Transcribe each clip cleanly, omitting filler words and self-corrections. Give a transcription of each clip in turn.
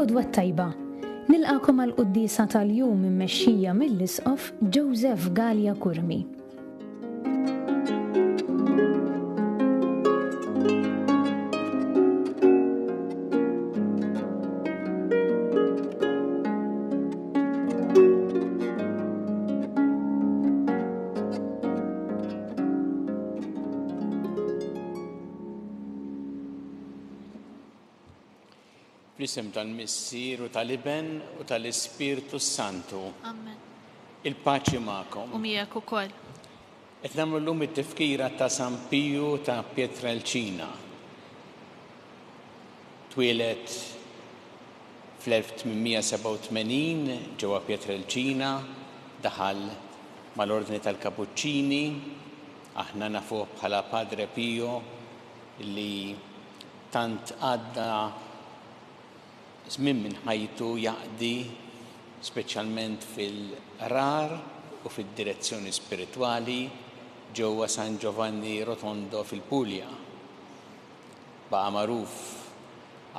L-għodwa tajba. Nilqakom għal qudiesa tal-jum immexxija mill-Isqof Joseph Gallia Kurmi. Fl-isem tal-Missier u tal-Iben u tal-Ispirtu Santu. Amen. Il-paċi magħkom. U miegħek ukoll. Qed nagħmlu llum it-tifkira ta' San Piju ta' Pietrelcina. Twieled fl-1887 ġewwa Pietrelcina, daħal mal-Ordni tal-Kapuċċini, aħna nafuh bħala Padre Pio li tant għadda żmien minn ħajtu jaqdi speċjalment fil-rar u fid-direzzjoni spiritwali ġewwa San Giovanni Rotondo fil-Pulja. Baqa' magħruf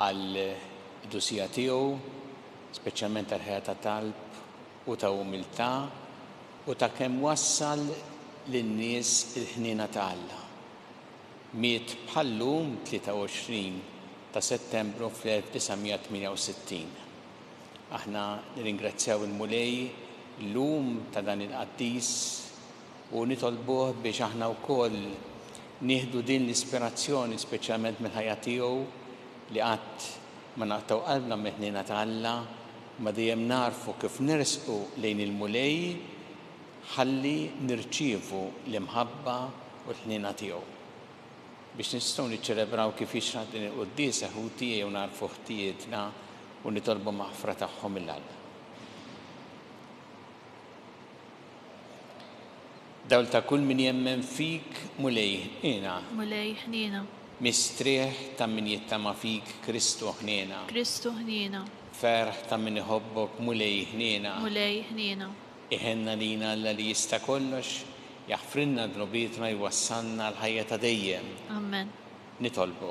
għall-dusija tiegħu, speċjalment għall-ħajja ta' talb u ta' umiltà u ta' kemm wassal lin-nies il-ħniena ta' Alla. Miet bħallum 23 ta' Settembru fl-1968. Aħna nirringrazzjaw il-Mulej llum ta' dan il-qaddis u nitolbuh biex aħna wkoll nieħdu din l-ispirazzjoni speċjalment mill-ħajja tiegħu li qatt ma naqtaw qalbna meħnina ta' Alla, ma dejjem narfu kif nersqu lejn il-Mulej ħalli nirċievu l-imħabba u l-ħniena tiegħu. Biex nistgħu niċċelebraw kif jixraq din il-quddiesa ħutija u narfu ħtijietna u nitolbu maħfra tagħhom mill-Alla. Dawl ta' kull min jemmen fik Mulej ħniena. Mulej ħniena. Mistrieħ ta' min jittama fik Kristu ħniena. Kristu ħniena. Ferħ ta' min iħobbok Mulej ħniena. Mulej ħniena. Iħenna lina Alla li jista' kollox, jaħfrinna drobietna jwassalna l-ħajja ta' dejjem. Amen. Nitolbu.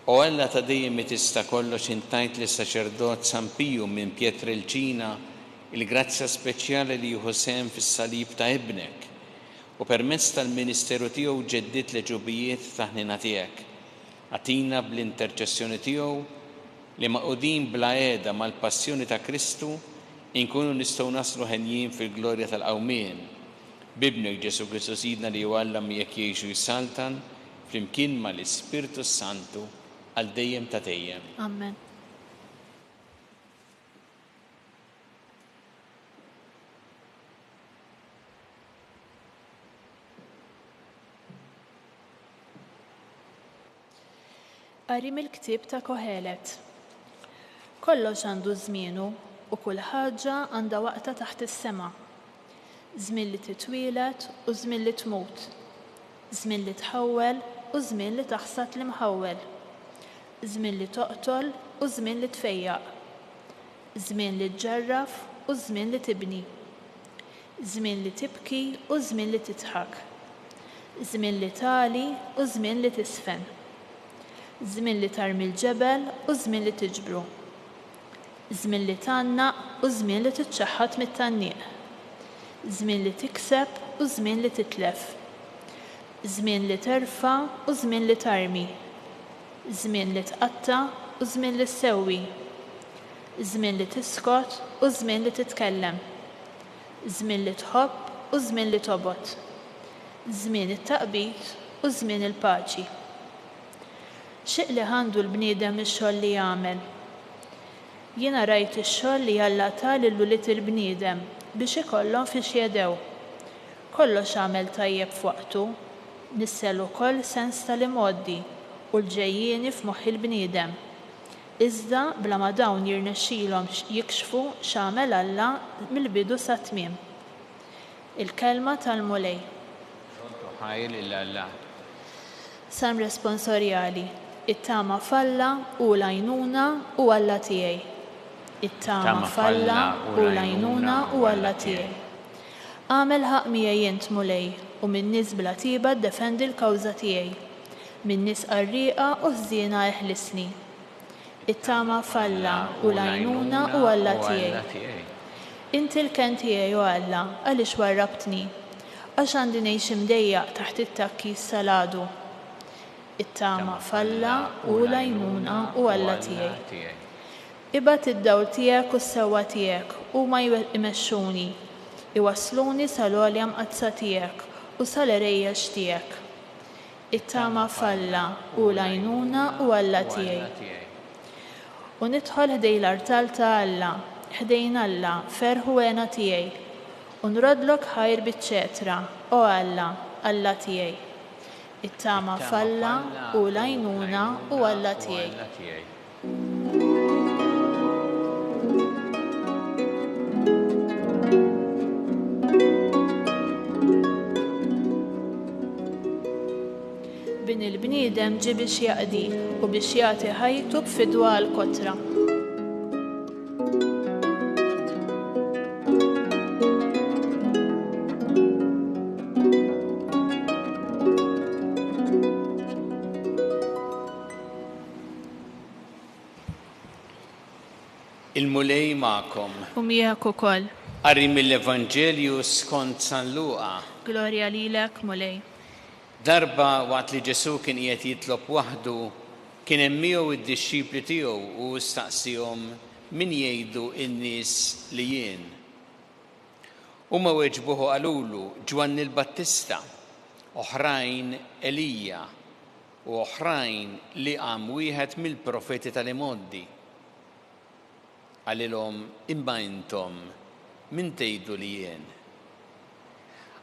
O Alla ta' dejjem li tista' kollox intajt li saċerdot San Piju minn Pietrelcina il-grazzja speċjali li jieħu sehem fis-salib ta' ibnek u permezz tal-ministeru tiegħu ġeddit l-ġubijiet ta' ħniena tiegħek. Għatina bl-interċessjoni tiegħu li maqudin bla għeda mal-passjoni ta' Kristu inkunu nistgħu naslu ħenjin fil-glorja tal-qawmien. Bibnek Ġesu Kristu Sidna li jwallam jekk jgħixu jissaltan flimkien mal-Ispirtu Santu għal dejjem ta' dejjem. Amen. Qari mill-ktieb ta' Kohelet. Kollox għandu żmienu u kull ħaġa għandha waqta taħt is-sema'. Żmien li titwieled u żmien li tmut. Żmien li tħawwel u żmien li taħsad li mħawwel. Żmien li toqtol u żmien li tfejjaq. Żmien li tġarraf u żmien li tibni. Żmien li tibki u żmien li titħak. Żmien li tali u żmien li tisfen. Żmien li tarmi l-ġebel u żmien li tiġbru. Żmien li tannaq u żmien li titċaħħad mit-tannieq. Żmien li tikseb u żmien li titlef. Żmien li terfa' u żmien li tarmi. Żmien li tqatta' u żmien li ssewwi. Żmien li tiskot u żmien li titkellem. Żmien li tħobb u żmien li tobgħod. Żmien it-taqbit u żmien il-paċi. X'eqli għandu l-bniedem ix-xogħol li jagħmel. Jiena rajt ix-xogħol li Alla ta' lil-wulied il-bniedem biex ikollhom fiex jedew. Kollox għamel tajjeb f'waqtu, nissel ukoll sens tal-imoddi u l-ġejjieni f'moħħ il-bniedem. Iżda bla ma dawn jirnexxielhom jikxfu x'għamel Alla mill-bidu sa tmiem. Il-kelma tal-Mulej. Ħajl il-Alla. Sam responsorjali. It-tama falla u l-għajnuna u Alla tiegħi. It-tama falla u l-għajnuna u Alla tiegħi. Għamel ħaq miegħi int Mulej u min nies bla tiba ddefendi l-kawża tiegħi. Min nies qarrieqa u ħżiena eħlisni. it-tama falla u l-għajnuna u Alla tiegħi. Inti l-ken tiegħi u Alla għaliex warrabtni, għax għandi ngħix imdejjaq taħt it-takki saladu. It-tama falla u l-għajnuna u Alla tiegħi. Ibgħat id-dawl tiegħek u s-sewwa tiegħek huma jmexxuni, iwassluni sal-għolja mqazza tiegħek u sal-erejjex tiegħek. It-tama falla u l-għajnuna u Alla tiegħi. U nidħol ħdej l-artal ta' Alla, ħdejn Alla, ferħu għena tiegħi, u nrodlok ħajr biċ-ċetra, o Alla, Alla tiegħi. It-tama falla u l-għajnuna u Alla tiegħi. Bin il-bniedem ġi biex jaqdi u biex jagħti ħajtu b'fidwa l-kotra. Il-mulej ma'kom. U miegħek ukoll. Qari mill-Evanġelju skont San Luqa. Glorja lilek, mulej. Darba waqt li Ġesu kien qiegħed jitlob waħdu, kien hemm miegħu id-dixxipli tiegħu u staqsihom min jgħidu n-nies li jien. Huma weġbuh qalulu Ġwanni l-Battista, oħrajn Elija u oħrajn li qam wieħed mill-profeti tal-imoddi. Għalilhom imma intom min tgħidu li jien.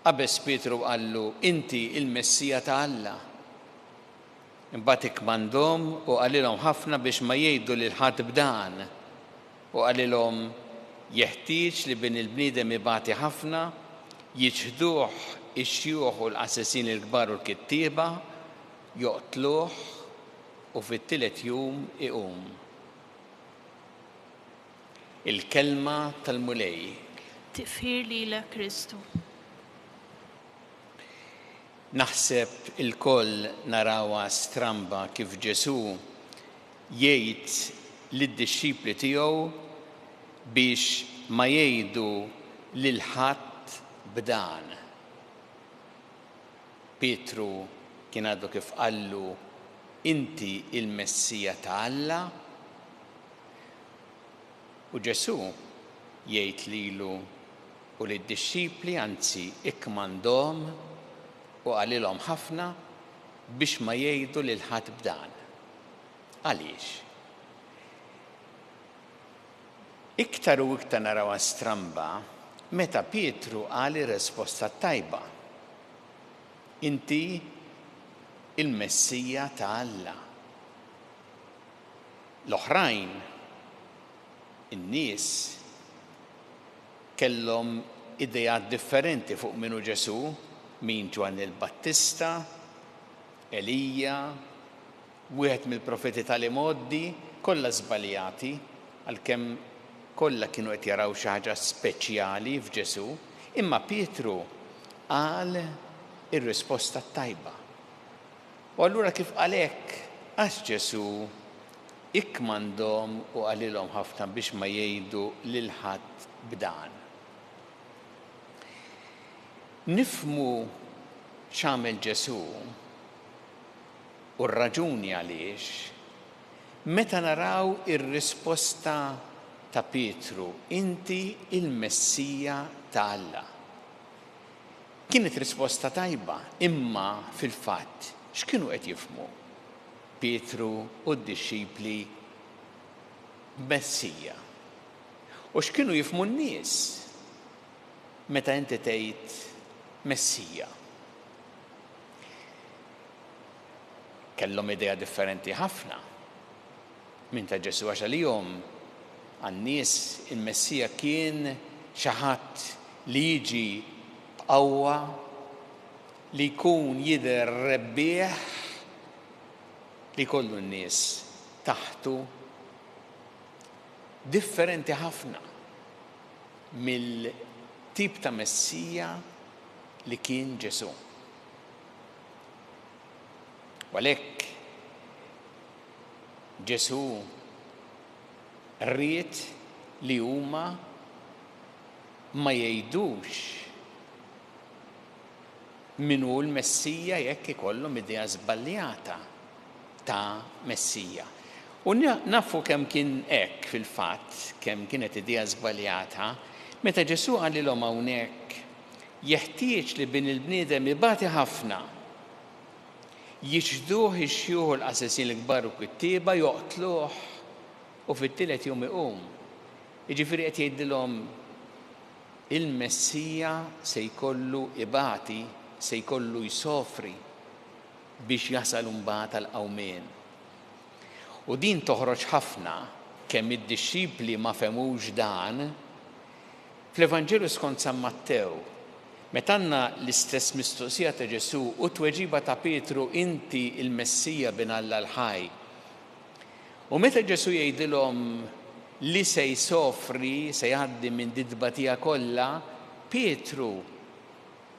Qabeż Pietru qallu inti il-Messija ta' Alla. Imbagħad ikmandhom u qalilhom ħafna biex ma jgħidu lil ħadd b'dan. U qalilhom jeħtieġ li bin il-bniedem ibagħti ħafna, jiġħduh ix-xjugħ u l-qassasin il-kbar u l-kittieba, joqtluh u fit-tielet jum iqum. Il-kelma tal-mulej. Tifħir lilek Kristu. Naħseb il-koll narawha stramba kif Ġesu jgħid lid-dixxipli tiegħu biex ma jgħidu lil ħadd b'dan. Pietru kien għadu kif qallu inti il-Messija ta' Alla u Ġesu jgħid lilu u lid-dixxipli anzi ikkmandhom u qalilhom ħafna biex ma jgħidu lil ħadd b'dan. Għaliex? Iktar u iktar narawha stramba meta Pietru qal ir-risposta tajba. Inti il-Messija ta' Alla. L-oħrajn, in-nies kellhom idejat differenti fuq minu Ġesu, min Ġwanni l-Battista, Elija, wieħed mill-profeti tal-imoddi, kollha żbaljati għalkemm kollha kienu qed jaraw xi ħaġa speċjali f'Ġesu, imma Pietru qal ir-risposta tajba. U allura kif għalhekk għax Ġesu ikkmandhom u qalilhom ħafna biex ma jgħidu lil ħadd b'dan. Nifhmu x'għamel Ġesu u r-raġuni għaliex meta naraw ir-risposta ta' Pietru, inti il-Messija ta' Alla. Kienet risposta tajba, imma fil-fatt x'kienu qed jifhmu Pietru u d-dixxipli Messija. U x'kienu jifhmu n-nies meta inti tgħid Messija. Kellhom idea differenti ħafna minn ta' Ġesu għax għalihom għan-nies il-Messija kien xi ħadd li jiġi b'qawwa li jkun jidher rebbieħ li kollu n-nies taħtu differenti ħafna mill-tip ta' Messija li kien Ġesu. Għalhekk Ġesu rrid li huma ma jgħidux min hu l-Messija jekk ikollhom idea żbaljata ta' Messija. U nafu kemm kien hekk fil-fatt, kemm kienet idea żbaljata, meta Ġesu qalilhom hawnhekk jeħtieġ li bin il-bniedem ibati ħafna jiġduh ix-xjuħ l-qassasin l-kbar u kittieba joqtluh u fit-tielet jum iqum. Jiġifieri qed jgħidilhom il-Messija se jkollu ibati, se jkollu jsofri biex jasal mbagħad għall-qawmien. U din toħroġ ħafna kemm id-dixxipli ma femux dan fl-Evanġelu skont San Mattew. Meta għandna l-istess mistoqsija ta' Ġesu u tweġiba ta' Pietru inti il-Messija bin Alla l-ħaj. U meta Ġesu jgħidilhom li se jsofri, se jgħaddi minn didbatija kollha, Pietru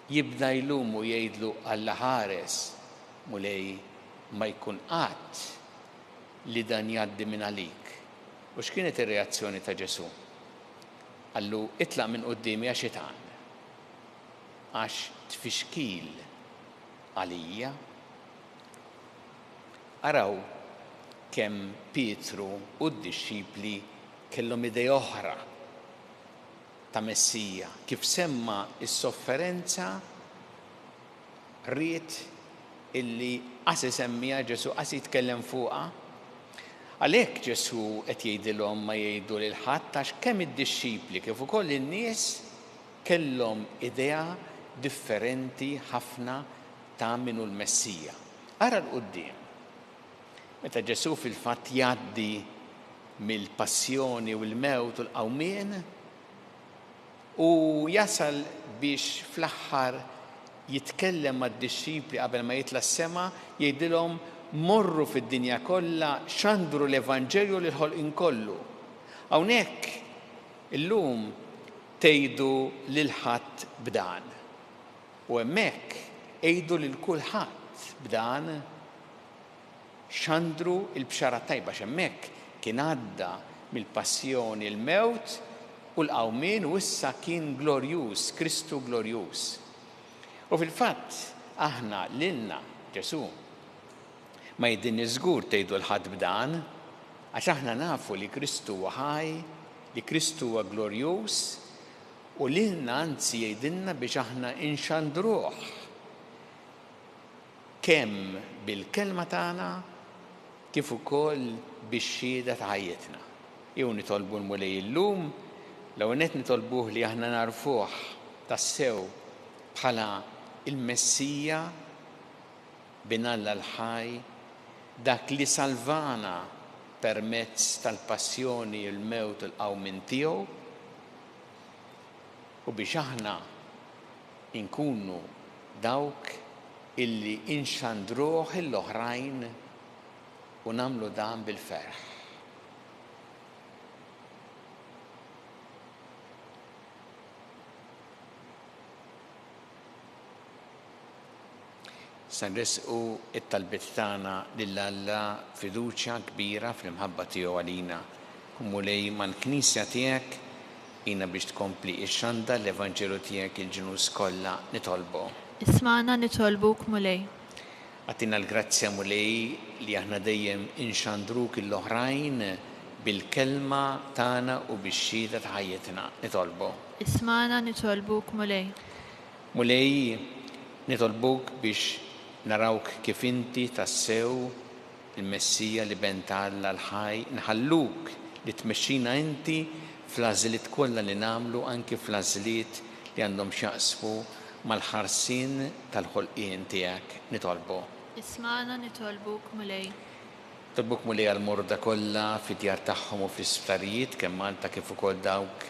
jibda jlum u jgħidlu Alla ħares mulej ma jkun qatt li dan jgħaddi minn għalik. U x'kienet ir-reazzjoni ta' Ġesu? Qallu itlaq minn qudiemi għax xitan, għax tfixkil għalija. Araw kemm Pietru u d-dixxipli kellhom idea oħra ta' Messija, kif semma is-sofferenza rrid illi qas isemmija Ġesu qas jitkellem fuqha. Għalhekk Ġesu qed jgħidilhom ma jgħidu lil ħadd għax kemm id-dixxipli kif ukoll in-nies kellhom idea differenti ħafna ta' min hu l-Messija. Ara l-qudiem. Meta Ġesu fil-fatt jgħaddi mill-passjoni u l-mewt u l-qawmien u jasal biex fl-aħħar jitkellem mad-dixxipli qabel ma jitla s-sema jgħidilhom morru fid-dinja kollha xandru l-Evanġelju lil ħolqien kollu. Hawnhekk illum tgħidu lil ħadd b'dan. U hemmhekk għidu lil kulħadd b'dan xandru l-bxara tajba x'hemmhekk kien għadda mill-passjoni l-mewt u l-qawmien u issa kien glorjuż, Kristu glorjuż. U fil-fatt aħna lilna Ġesu ma jidinni żgur tgħidu l-ħadd b'dan għax aħna nafu li Kristu huwa ħaj, li Kristu huwa glorjuż u lilna anzi jgħidilna biex aħna inxandruh kemm bil-kelma tagħna kif ukoll bix-xhieda ta' ħajjitna. Jew nitolbu l-mulej illum l-ewwel qed nitolbuh li aħna narfuh tassew bħala il-Messija bin Alla l-ħaj, dak li salvana permezz tal-passjoni il-mewt u l-qawmien tiegħu u biex aħna inkunu dawk illi inxandruh l-oħrajn u nagħmlu dan bil-ferħ. Se nresqu it-talbiet tagħna lil Alla fiduċja kbira fl-imħabba tiegħu għalina. Mulej mal-Knisja tiegħek jiena biex tkompli x-xanda l-Evanġelu tiegħek il-ġnus kollha nitolbu. Isma'na nitolbuk mulej. Għatina l-grazzja mulej li aħna dejjem inxandruk l-oħrajn bil-kelma tagħna u bix-xhieda ta' ħajjitna nitolbu. Isma'na nitolbuk mulej. Mulej nitolbuk biex narawk kif inti tassew il-Messija li bent Alla l-ħaj, nħalluk li tmexxina inti fl-għażliet kollha li nagħmlu anke fl-għażliet li għandhom x'jaqsmu mal-ħarsien tal-ħolqien tiegħek nitolbu. Isma'na nitolbuk mulej. Tolbuk mulej għal-morda kollha fid-djar tagħhom u fl-isptarijiet kemm Malta kif ukoll dawk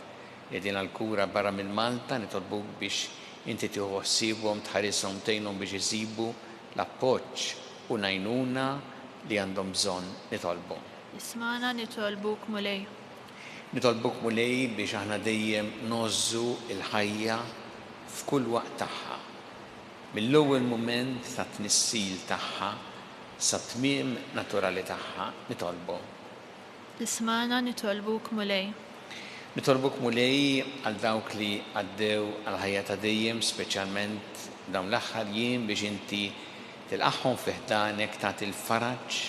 li din għall-kura barra minn Malta nitolbuk biex inti tieħu ħsiebhom tħarishom tgħinhom biex iżibu l-appoġġ u ngħinuna li għandhom bżonn nitolbu. Isma'na nitolbuk mulej. Nitolbuk mulej biex aħna dejjem nożżu l-ħajja f'kull waqt tagħha. Mill-ewwel mument ta' tnissil tagħha sa tmiem naturali tagħha nitolbu. Ismana nitolbuk mulej. Nitolbuk mulej għal dawk li għaddew għal ħajja ta' dejjem, speċjalment dawn l-aħħar jiem biex inti tilqaħħom fiħdanek tagħti il-faraġġ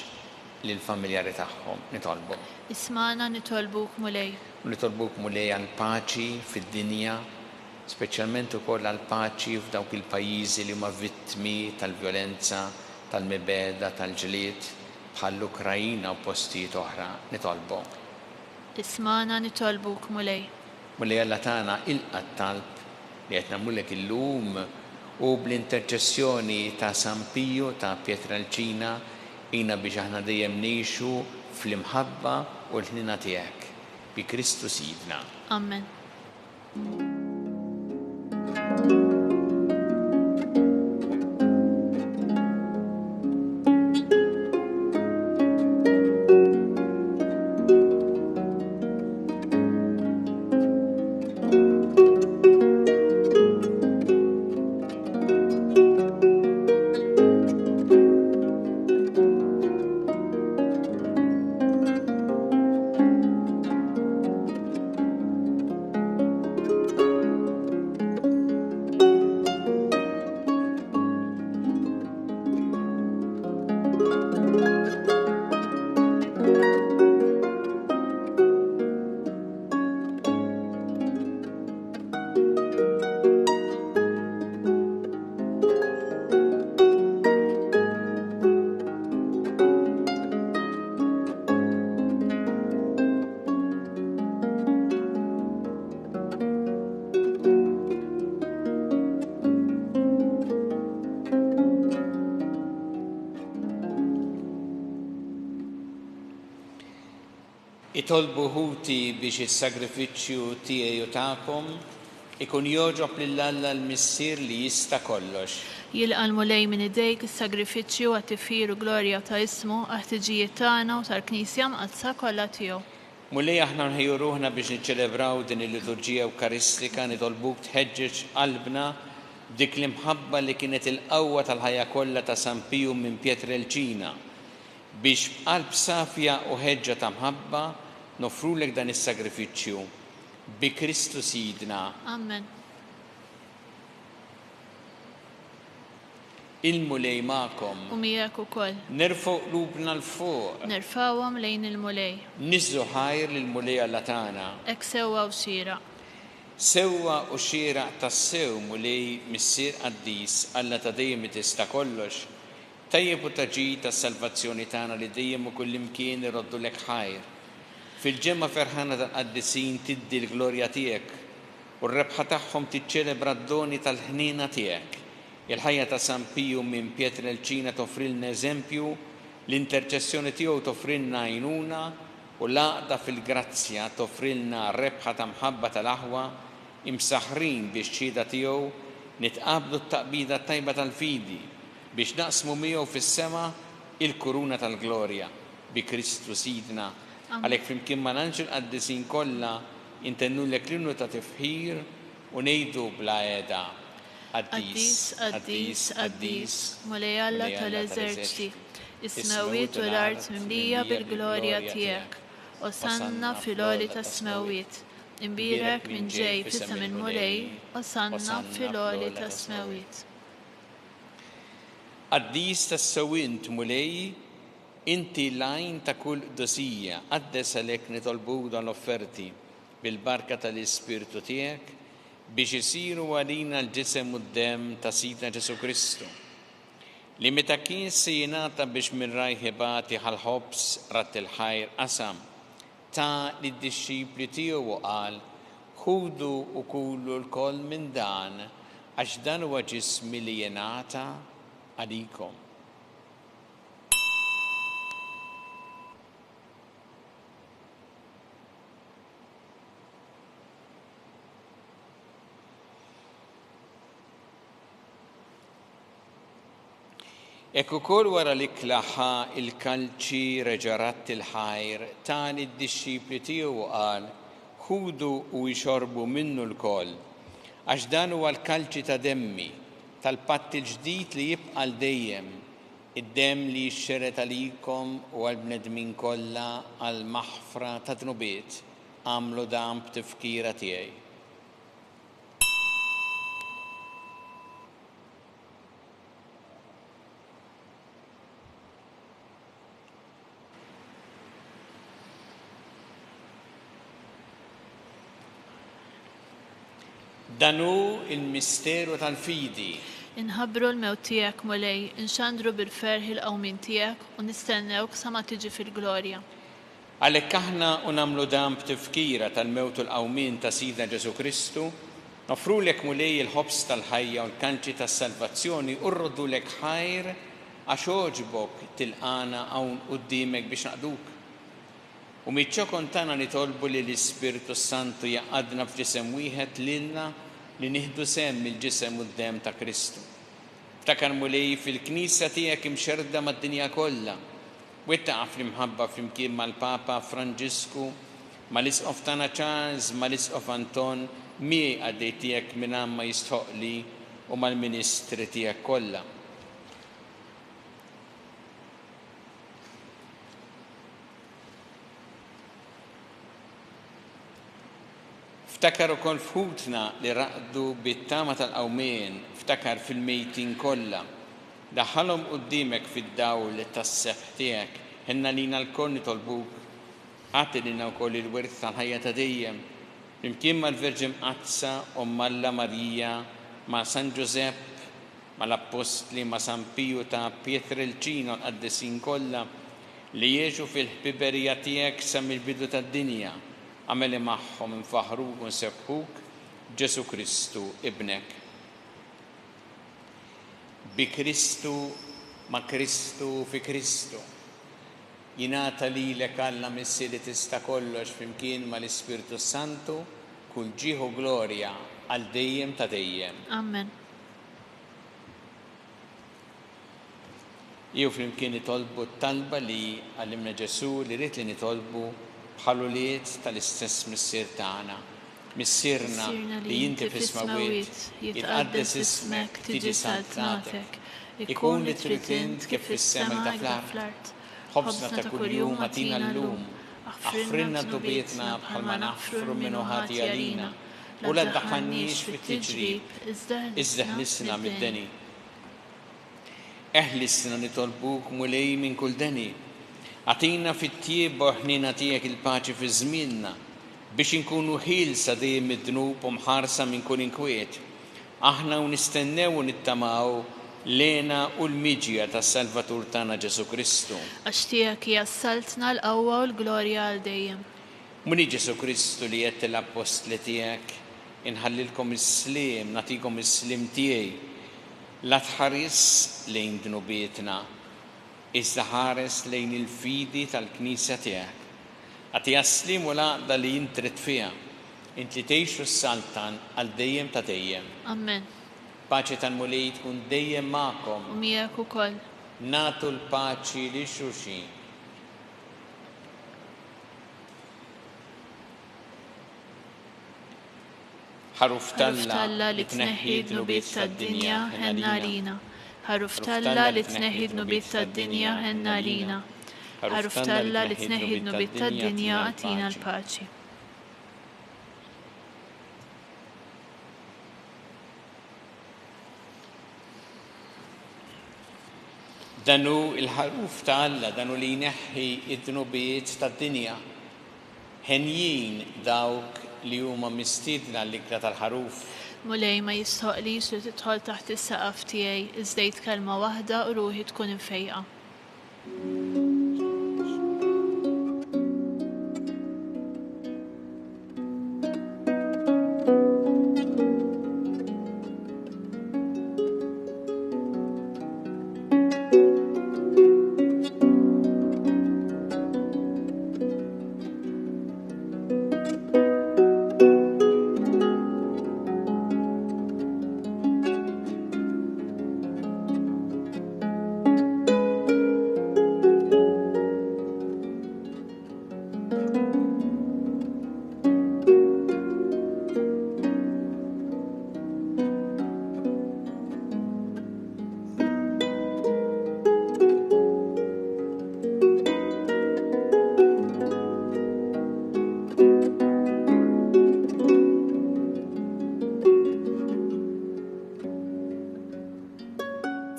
lill-familjari tagħhom. Nitolbuk. Ismana nitolbuk mulej. Nitolbuk mulej għal paċi fid-dinja, speċjalment ukoll għal paċi f'dawk il-pajjiżi li huma vittmi tal-vjolenza, tal-mibeda, tal-ġlied bħall-Ukrajina u postijiet oħra. Nitolbuk. Ismana nitolbuk mulej. Mulej Alla tagħna ilqa' t-talb li qed nagħmlulek illum u bl-interċessjoni ta' San Pio ta' Pietrelcina jina biex aħna dejjem ngħixu fl-imħabba u l-ħnina tiegħek bi Kristu Sidna. Amen. Itolbu ħuti biex is-sagrifiċċju tiegħi u tagħkom ikun joġob lil Alla l-Missier li jista' kollox. Jilqa' l-mulej minn idejk is-sagrifiċċju għat-tifir u glorja ta' ismu għat-ħtiġijiet tagħna u tal-Knisja mqazza kollha tiegħu. Mulej aħna nħejju ruħna biex niċċelebraw din il-liturġija Ewkaristika nitolbuk tħeġġeġ qalbna dik l-imħabba li kienet il-qawwa tal-ħajja kollha ta' San Pio minn Pietrelcina biex b'qalb safja u ħeġġa ta' mħabba nofrulek dan is-sagrifiċċju bi Kristu Sidna. Amen. Il-mulej magħkom. U miegħek ukoll. Nerfgħu qlubna l-fuq. Nerfgħuhom lejn il-mulej. Niżżu ħajr lill-mulej Alla tagħna. Hekk sewwa u xieraq. Sewwa u xieraq tas-sew mulej Missier Qaddis Alla ta' dejjem tista' kollox. Tajjeb u taġid tas-salvazzjoni tagħna li dejjem u kullimkien iroddulek ħajr. Fil-ġemma ferħana tal-qaddisin tiddi l-glorja tiegħek u r-rebħa tagħhom tiċċelebra d-doni tal-ħnina tiegħek. Il-ħajja ta' San Pio minn Pietrelcina toffrilna eżempju, l-interċessjoni tiegħu toffrilna għajnuna u l-għaqda fil-grazzja toffrilna rebħa ta' mħabba tal-aħwa imsaħrin biex ċida tiegħu nitqablu t-taqbida tajba tal-fidi biex naqsmu miegħu fis-sema il-kuruna tal-glorja bi Kristu Sidna. Għalhekk flimkien ma' l-anġel qaddisin kollha intennulek l-innu ta' tifħir u ngħidu bla qiegħda Qaddis, Qaddis, Qaddis, mulej Alla tal-eżerċiti, is-smawiet u l-art mimlija bil-glorja tiegħek, osanna fil-għoli tas-smawiet, imbirek minn ġej f'isem il-mulej, osanna fil-għoli tas-smawiet. Qaddis tas-sewwint mulej, inti l-għajn ta' kull dosija, qaddes għalhekk nitolbu dan l-offerti bil-barka tal-Ispirtu tiegħek biex isiru għalina l-ġisem u d-dem ta' Sidna Ġesu Kristu. Li meta kien se jingħata biex minn rajħibati ħal-ħobs rat il-ħajr qasam ta' lid-disċipli tiegħu u qal ħudu u kulu l-koll minn dan għax dan huwa ġismi li jingħata għalikom. Ekku kol wara li klaħħa il-kalċi reġarat il-ħajr tani d-disċipli tiegħu qal ħudu u jxorbu minnu l-kol għax dan huwa l-kalċi ta' demmi tal-patt il-ġdid li jibqa' dejjem id-dem li xxeret għalikom u għal-bnedmin kollha għal-maħfra ta' dnubiet għamlu dan b'tifkira tiegħi. Danu il-misteru tal-fidi. Inħabbru l-mewt tiegħek mulej, inxandru bil-ferħ il-qawmin tiegħek u nistennewk sa ma tiġi fil-glorja. Għalhekk aħna u nagħmlu dan b'tifkira tal-mewt u l-qawmin ta' Sidna Ġesu Kristu, nofrulek mulej il-ħobs tal-ħajja u l-kanċi tas-salvazzjoni u rroddulek ħajr għax oġbok tilqana hawn quddiemek biex naqduk. U miċ-ċokon tagħna nitolbu li l-Ispiritu Santu jaqadna f'ġisem wieħed lilna li nieħdu sehem mill-ġisem u d-dem ta' Kristu. Ftakar mulej fil-Knisja tiegħek imxerda mad-dinja kollha. Wettaqa fl-imħabba flimkien mal-Papa Franġisku, mal-Isqof tagħna Charles, mal-Isqof Anton, miegħi għaddej tiegħek minn ma jistħoqli u mal-Ministri tiegħek kollha. Ftakar ukoll fħutna li raqdu bit-tama tal-qawmien, ftakar fil-mejtin kollha. Daħħalhom quddiemek fid-dawl tas-seħħ tiegħek, ħenna lina l-koll nitolbuk. Għati lina wkoll il-wirth tal-ħajja ta' dejjem. Flimkien mal-Verġin Qazza u Malla Marija, ma' San Giusepp, mal-Apostli, ma' San Piju ta' Pietrelcino l-qaddisin kollha li jgħixu fil-ħbiberija tiegħek sa mill-bidu tad-dinja. Għameli magħhom infaħruk u nsebħuk Ġesu Kristu ibnek. Bi Kristu, ma' Kristu fi Kristu. Jingħata lilek Alla Missi li tista' kollox flimkien mal-Ispiritu Santu kull ġieħ u glorja għal dejjem ta' dejjem. Amen. Jew flimkien nitolbu t-talba li għallimna Ġesu li rrid li nitolbu bħaluliet tal-istess missier tagħna. Missierna li jinti fis-smawiet, jitqaddes ismek, tiġi saltnatek, ikun li trid int kif fis-sema ta' fl-art. Ħobżna ta' kuljum atina llum, aħfrinna d-dubietna bħalma naħfru minnu ħati għalina, u la ddaħħalniex fit-tiġrib, iżda ħlisna mid-deni. Eħlisna nitolbuk mulej minn kull deni. Għatina fit-tieb u ħnina tiegħek il-paċi fi żmienna biex inkunu ħielsa dejjem mid-dnub u mħarsa minn kull inkwiet. Aħna u nistennew u nittamaw lena u l-miġja tas-Salvatur tagħna Ġesu Kristu. Għax tiegħek hija s-saltna l-qawwa u l-glorja għal dejjem. Muni Ġesu Kristu li qed l-apostli tiegħek inħallilkom is-sliem, nagħtikom is-sliem tiegħi. La tħares lejn dnubietna, iżda ħares lejn il-fidi tal-Knisja tiegħek. Għati jaslim u laqda li jintret fiha, int li tgħixu s-saltan għal dejjem ta' dejjem. Amen. Paċi tal-mulej tkun dejjem magħkom. U miegħek ukoll. Nagħtu l-paċi li xulxin. Ħaruf Talla li tneħħi d-nubiet tad-dinja ħenna lina. Ħaruf Talla li tneħħi d-nubiet tad-dinja ħenna lina. Ħaruf Talla li tneħħi d-nubiet tad-dinja għatina l-paċi. Danu il-ħaruf Talla, danu li jneħħi id-nubiet tad-dinja. Ħenjin dawk li huma mistiedna l-ikra tal-ħaruf. Mulej ma jistħoqlix li tidħol taħt is-saqaf tiegħi iżda kelma waħda u ruħi tkun infejqa.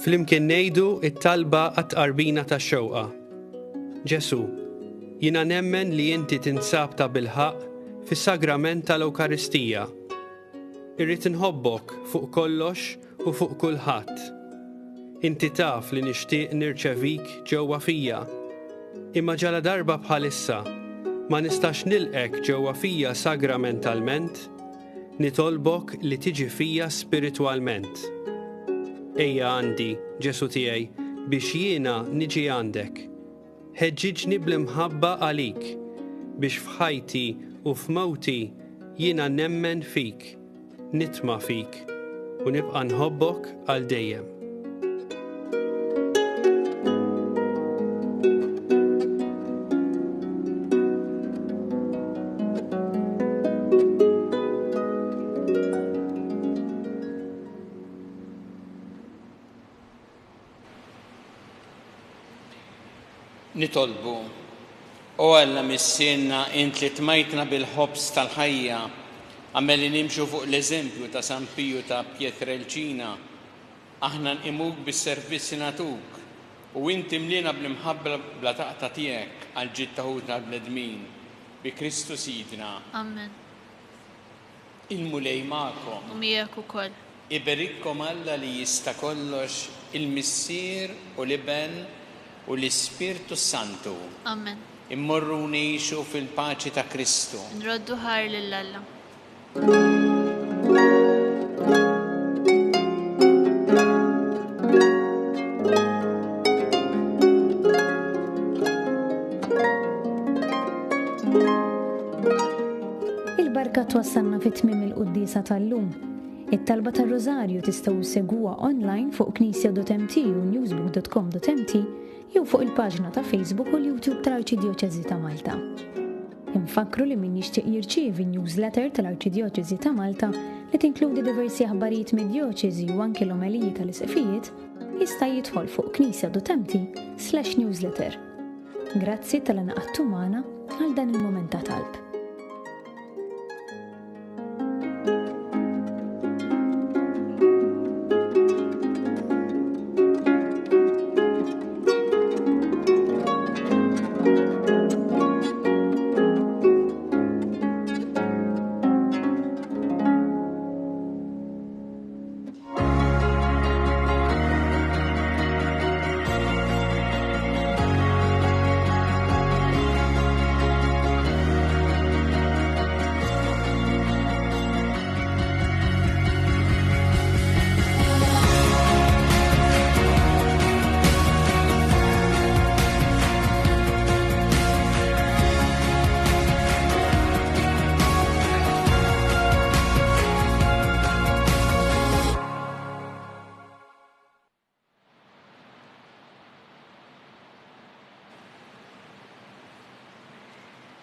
Flimkien ngħidu it-talba għat-qarbina tax-xewqa. Ġesu, jiena nemmen li inti tinsab ta' bilħaq fis-sagrament tal-Ewkaristija. Irrid inħobbok fuq kollox u fuq kulħadd. Inti taf li nixtieq nirċevik ġewwa fija. Imma ġala darba bħalissa ma nistax nilqek ġewwa fija sagramentalment, nitolbok li tiġi fija spiritwalment. Ejja għandi, Ġesu tiegħi, biex jiena niġi għandek. Ħeġġiġni bl-imħabba għalik, biex f'ħajti u f'mowti jiena nemmen fik, nitma' fik u nibqa' nħobbok għal dejjem. Nitolbu, o Alla missienna int li tmajtna bil-ħobs tal-ħajja, għamel li nimxu fuq l-eżempju ta' San Piju ta' Pietrelcina, aħna nqimuk bis-servizzi natuk, u inti mlina bl-imħabba bla taqta tiegħek għal ġid taħud tal-bnedmin, bi Kristu Sidna. Amen. Il-mulej ma'kom. U miegħek ukoll. Iberikkom Alla li jista' kollox il-Missier u l-Iben u l-Ispirtu Santu. Amen. Immorru ngħixu fil-paċi ta' Kristu. Nroddu ħar lill-Alla. Il-barka twassalna fit-tmiem il-qudiesa tal-lum. It-talba tar-Rożarju tistgħu segwuha online fuq knisja.mt u newsbook.com.mt jew fuq il-paġna ta' Facebook u l-YouTube tal-Arċidjoċeżi ta' Malta. Infakru li min jixtieq jirċievi newsletter tal-Arċidjoċeżi ta' Malta li tinkludi diversi aħbarijiet mid-djoċeżi u anke l-omeliji tal-isqfijiet jista' jidħol fuq knisja.mt/newsletter. Grazzi tal-inqagħtu magħna għal dan il-mument ta' talb.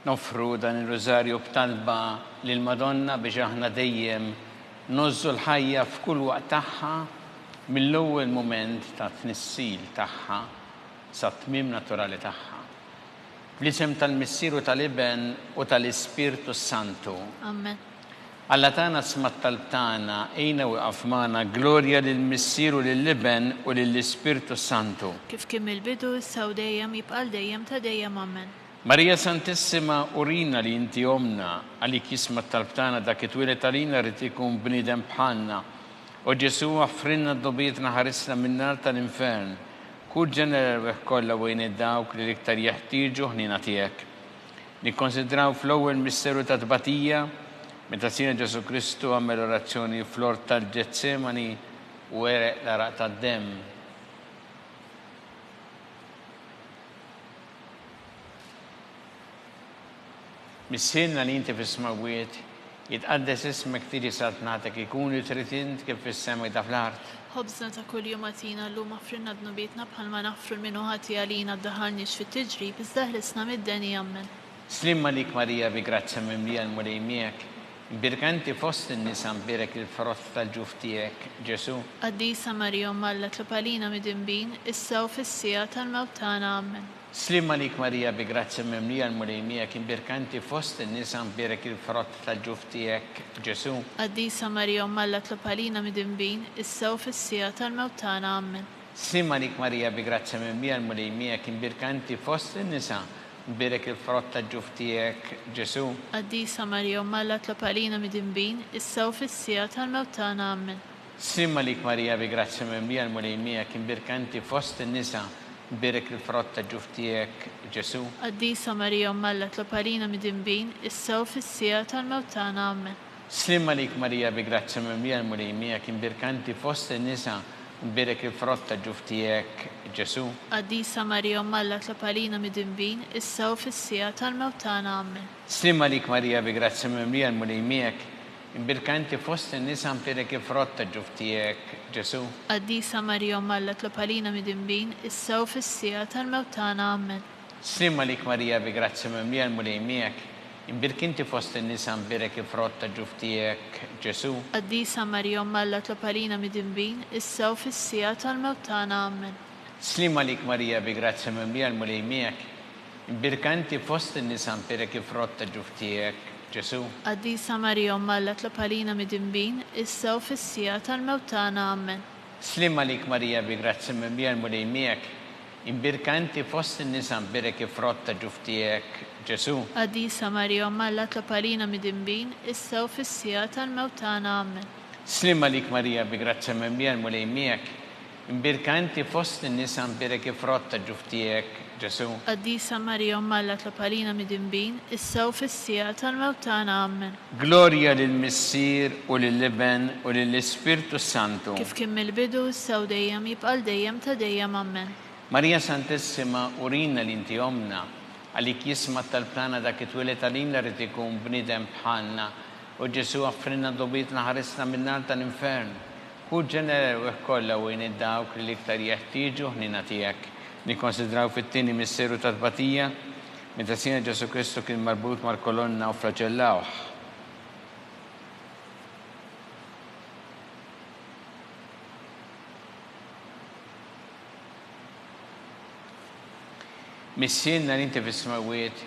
Nofru dan il-Rożarju b'talba lil Madonna biex aħna dejjem nożżu l-ħajja f'kull waqt tagħha mill-ewwel mument ta' tnissil tagħha sa tmiem naturali tagħha. Bl-isem tal-Missieru tal-Iben u tal-Ispirtu Santu. Amen. Alla tagħna sma' t-talb tagħna ejna wieqaf magħna glorja lill-Missieru lill-Iben u lill-Ispirtu Santu. Kif kien il-bidu issa u dejjem jibqa' dejjem ta' dejjem amen. Marija Santissima, urina li inti omna, għalik jisma t-talb tagħna dak it-twilet għalina rrid ikun bniedem bħalna. U Ġesu għaffrinna d-dobietna ħarisna min-nar tal-infern. Kull ġeneral kollha wejn id-dawk li l-iktar jeħtieġu ħnina tiegħek. Nikkonsidraw fl-ewwel misteru ta' tbatija, meta Sina Ġesu Kristu għamel orazzjoni fl-ort tal-Ġetsemani u ereq l-araq tad-demm. Missinna li inti fis-smawiet, jitqaddes ismek tiġi saltnatek ikun li trid int kif fis-sema ta' fl-art. Ħobżna ta' kuljum għatina llum affrinna dnubietna bħalma naffru l-minu ħati għalina ddaħalniex fit-tiġrib iżda ħlisna mid-deni ammen. Slimma lik Marija bi grazzja mimlija l-mulej miegħek, birkanti fost in-nisa mbirek il-frott tal-ġuf tiegħek, Ġesu. Qaddisa Marija Alla tlob għalina mid-imbin, issa u fis-sija tal-mewt tagħna ammen. Slimma lik Marija bi grazzja mimlija l-mulej miegħek, birkanti fost in-nisa mbirek il-frott tal-ġuf tiegħek, Ġesu. Qaddisa Marija Alla tlob għalina mid-imbin, issa u fis-sija tal-mewt tagħna ammen. Slimma lik Marija bi grazzja mimlija l-mulej miegħek imbirkanti fost in-nisa mberek il-frott ta' ġuf tiegħek Ġesu. Qaddisa Marija Umma Alla tlob għalina midinbin, issa u fis-sija tal-mewt tagħna Amen. Slimma lik Marija bi grazzja mimlija l-mulej miegħek imbirkanti fost in-nisa mberek il-frott ta' ġuf tiegħek Ġesu. Qaddisa Marija Umma Alla tlob għalina midinbin, issa u fis-sija tal-mewt tagħna Amen. Slimma lik Marija bi grazzja mimlija l-mulej miegħek imbirkanti fost in-nisa mberek il-frott ta' ġuf tiegħek Ġesu. Qaddisa Marija Umma Alla tlob għalina midinbin, issa u fis-sija tal-mewt tagħna Amen. Slimma lik Marija bi grazzja mimlija l-mulej miegħek imbirkanti fost in-nisa mberek il-frott ta' ġuf tiegħek Ġesu. Qaddisa Marija Umma Alla tlob għalina midinbin, issa u fis-sija tal-mewt tagħna Amen. Slimma lik Marija bi grazzja mimlija l-mulej miegħek imbirkinti fost in-nisa mberek il-frott ta' ġuf tiegħek Ġesu. Qaddisa Marija Umma Alla tlob għalina midinbin, issa u fis-sija tal-mewt tagħna Amen. Slimma lik Marija bi grazzja mimlija l-mulej miegħek imbirkanti fost in-nisa mberek il-frott ta' ġuf tiegħek Ġesu. Qaddisa Marija Umma Alla tlob għalina midinbin, issa u fis-sija tal-mewt tagħna Amen. Slimma lik Marija bi grazzja mimlija l-mulej miegħek imbirkanti fost in-nisa mberek il-frott ta' ġuf tiegħek Ġesu. Qaddisa Marija Umma Alla tlob għalina midinbin, issa u fis-sija tal-mewt tagħna Amen. Slimma lik Marija bi grazzja mimlija l-mulej miegħek imbirkanti fost in-nisa mberek il-frott ta' ġuf tiegħek Ġesu. Qaddisa Marija Umma Alla tlob għalina midinbin, issa u fis-sija tal-mewt tagħna Amen. Glorja lill-Missier u lill-Iben u lill-Ispirtu Santu. Kif kien mill-bidu issa u dejjem jibqa' dejjem ta' dejjem Amen. Marija Santissima urina li inti omna għalik jisma tal-plana dak it-twilet għalina rrid ikun bniedem bħalna u Ġesu għaffrinna dobitna ħarisna min-nar tal-infern. Hu ġenerew kollha wejn id-dawk li iktar jeħtieġu ħnina tiegħek. Nikkonsidraw fit-tieni misteru tat-tbatija meta Sina Ġesu Kristu kien marbut mal-kolonna u flaġellawh. Missienna li inti fis-smawiet,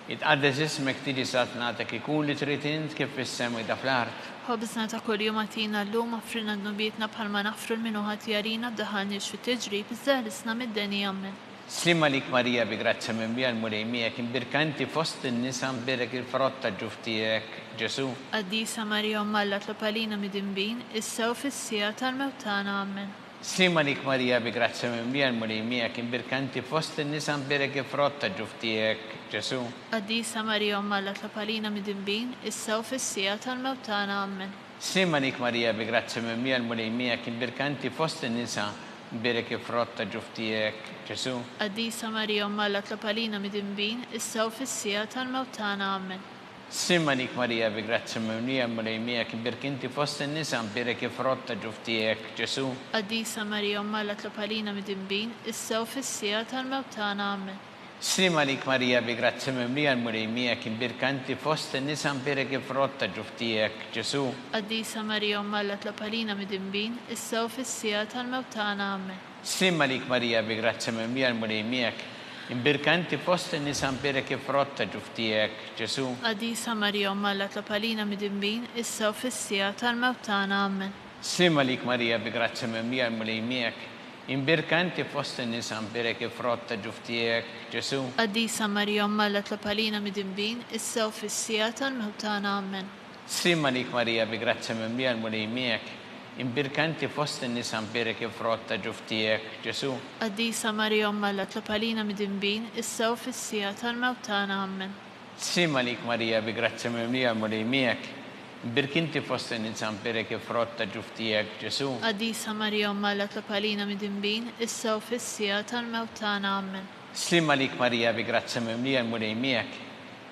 jitqaddes ismek tiġi satnatek ikun li trid int kif fis-sema da fl-art. Ħobżna ta' kuljum għatina llum offrina d-nubietna bħalma nafru l-minuħat jarina b'daħalniex fit-tiġrib iżżalisna mid-deni Amen. Slimma lik Marija bi grazzja mimlija l-mulej miegħek imbirkanti fost in-nisa mberek il-frott ta' ġuf tiegħek Ġesu. Qaddisa Marija Umma Alla tlob għalina midinbin, issa u fis-sija tal-mewt tagħna Amen. Slimma lik Marija bi grazzja mimlija l-mulej miegħek imbirkanti fost in-nisa mberek il-frott ta' ġuf tiegħek Ġesu. Qaddisa Marija Umma Alla tlob għalina midinbin, issa u fis-sija tal-mewt tagħna Amen. Slimma lik Marija bi grazzja mimlija l-mulej miegħek imbirkanti fost in-nisa mberek il-frott ta' ġuf tiegħek Ġesu. Qaddisa Marija Umma Alla tlob għalina midinbin, issa u fis-sija tal-mewt tagħna Amen. Slimma lik Marija bi grazzja mimlija l-mulej miegħek imbirkinti fost in-nisa mberek il-frott ta' ġuf tiegħek Ġesu. Qaddisa Marija Umma Alla tlob għalina midinbin, issa u fis-sija tal-mewt tagħna Amen. Slimma lik Marija bi grazzja mimlija l-mulej miegħek imbirkanti fost in-nisa mberek il-frott ta' ġuf tiegħek Ġesu. Qaddisa Marija Umma Alla tlob għalina midinbin, issa u fis-sija tal-mewt tagħna Amen. Slimma lik Marija bi grazzja mimlija l-mulej miegħek imbirkanti fost in-nisa mberek il-frott ta' ġuf tiegħek Ġesu. Qaddisa Marija Umma Alla tlob għalina midinbin, issa u fis-sija tal-mewt tagħna Amen. Slimma lik Marija bi grazzja mimlija l-mulej miegħek imbirkanti fost in-nisa mberek il-frott ta' ġuf tiegħek Ġesu. Qaddisa Marija Umma Alla tlob għalina midinbin, issa u fis-sija tal-mewt tagħna Amen. Slimma lik Marija bi grazzja mimlija l-mulej miegħek imbirkanti fost in-nisa mberek il-frott ta' ġuf tiegħek Ġesu. Qaddisa Marija Umma Alla tlob għalina midinbin, issa u fis-sija tal-mewt tagħna Amen. Slimma lik Marija bi grazzja mimlija l-mulej miegħek imbirkinti fost in-nisa mberek il-frott ta' ġuf tiegħek Ġesu. Qaddisa Marija Umma Alla tlob għalina midinbin, issa u fis-sija tal-mewt tagħna Amen. Slimma lik Marija bi grazzja mimlija l-mulej miegħek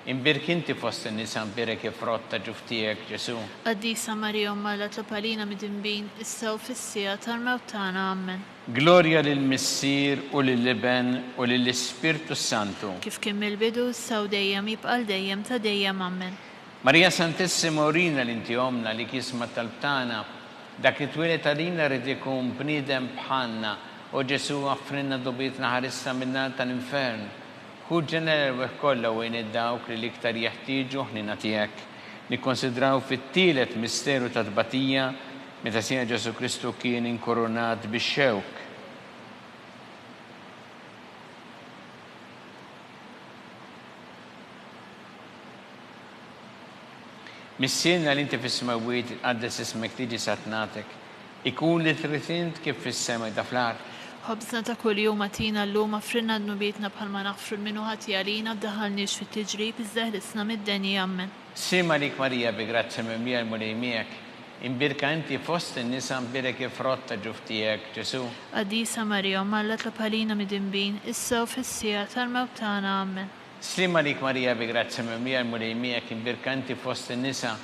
imbirkinti fost in-nisa mberek il-frott ta' ġuf tiegħek Ġesu. Qaddisa Marija Umma Alla tlob għalina midinbin, issa u fis-sija tal-mewt tagħna Amen. Glorja lill-Missier u lill-Iben u lill-Ispirtu Santu. Kif kien mill-bidu issa u dejjem jibqa' dejjem ta' dejjem Amen. Marija Santissima urina li inti omna li kisma tal-tana dak it-twilet għalina rrid ikun bniedem bħalna u Ġesu għaffrinna dobitna ħarisna min-nar tal-infern. Hu ġenerew kollha wejn id-dawk li iktar jeħtieġu ħnina tiegħek. Nikkonsidraw fit-tielet misteru tat-tbatija meta Sina Ġesu Kristu kien inkoronat bix-xewk. Missierna li inti fis-smawiet tqaddes ismek tiġi satnatek. Ikun li trid int kif fis-sema ta' fl-art. ħobżna ta' kuljum atina llum affrinna dnubietna bħalma naħfru l-minu ħati għalina b'daħalniex fit-tiġrib iżda ħlisna mid-denja ammen. Sima lik Marija bi grazzi mimlija l-mulejmijek, imbirka inti fost in-nisa mbirek ifrotta ġuftijek, Ġesu. Qadisa Marija Malla tlapalina mid-imbin, issa u fissija tal-mewt tagħna ammen. Slima lik Marija bi grazzi mimlija l-mulejmijek, imbirka inti fost in-nisa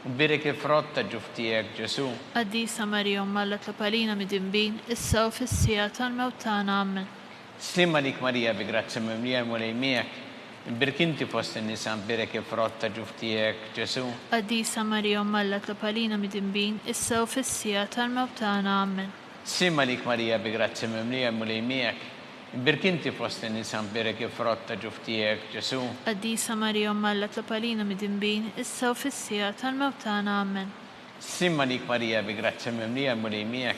mbirek ifrotta ġuftijek, Ġesu. Qadisa Marija Malla tlapalina mid-imbin, issa u fissija tal-mewt tagħna ammen. Slima lik Marija bi grazzi mimlija l-mulejmijek, imbirka inti fost in-nisa mbirek ifrotta ġuftijek, Ġesu. Qadisa Marija Malla tlapalina mid-imbin, issa u fissija tal-mewt tagħna ammen. Slima lik Marija bi grazzi mimlija l-mulejmijek, imbirka inti fost in-nisa mbirek ifrotta ġuftijek, Ġesu. Qadisa Marija Malla tlapalina mid-imbin, issa u fissija tal-mewt tagħna ammen. Slima lik Marija bi grazzi mimlija l-mulejmijek,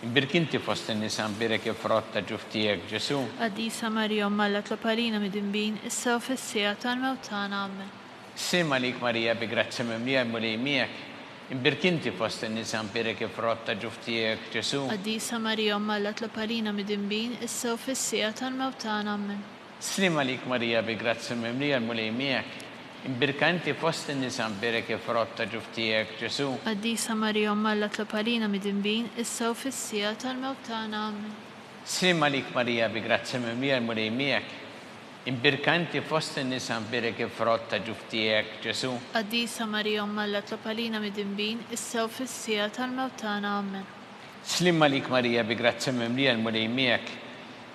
imbirka inti fost in-nisa mbirek ifrotta ġuftijek, Ġesu. Qadisa Marija Malla tlapalina mid-imbin, issa u fissija tal-mewt tagħna ammen. Slima lik Marija bi grazzi mimlija l-mulejmijek, imbirka inti fost in-nisa mbirek ifrotta ġuftijek, Ġesu. Qadisa Marija Malla tlapalina mid-imbin, issa u fissija tal-mewt tagħna ammen. Slima lik Marija bi grazzi mimlija l-mulejmijek, imbirka inti fost in-nisa mbirek ifrotta ġuftijek, Ġesu. Qadisa Marija Malla tlapalina mid-imbin, issa u fissija tal-mewt tagħna ammen. Slima lik Marija bi grazzi mimlija l-mulejmijek, imbirka inti fost in-nisa mbirek ifrotta ġuftijek, Ġesu. Qadisa Marija Malla tlapalina mid-imbin, issa u fissija tal-mewt tagħna ammen. Slima lik Marija bi grazzi mimlija l-mulejmijek,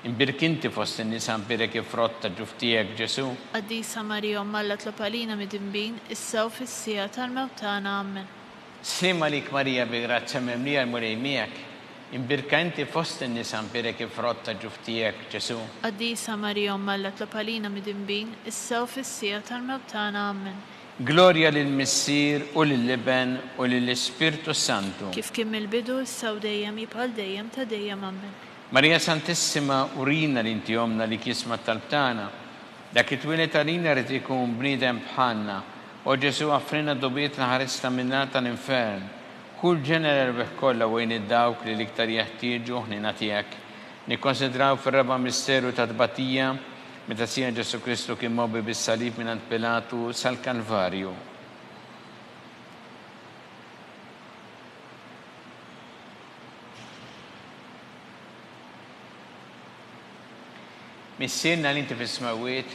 imbirka inti fost in-nisa mbirek ifrotta ġuftijek, Ġesu. Qadisa Marija Malla tlapalina mid-imbin, issa u fissija tal-mewt tagħna ammen. Slima lik Marija bi grazzi mimlija l-mulejmijek, imbirka inti fost in-nisa mbirek ifrotta ġuftijek, Ġesu. Qadisa Marija Malla tlapalina mid-imbin, issa u fissija tal-mewt tagħna ammen. Gloria lill-Missier u lill-Iben u lill-Ispirtu Santu. Kif kien mill-bidu issa u dejjem jibqal dejjem ta' dejjem ammen. Marija Santissima, urina li inti omna li kisma tal-tana, dak it-twilet għalina rrid ikun bniedem bħalna, u Ġesu għaffrina dobietna ħaresna minna tal-infern. Kull ġenera rbeħ kollha wejn id-dawk li l-iktar jeħtieġu ħnina tiegħek. Nikkonsidraw fir-raba' misteru ta' tbatija meta sija Ġesu Kristu kien mobbi bis-salib mingħand Pilatu sal-Kalvarju. Missierna li inti fis-smawiet,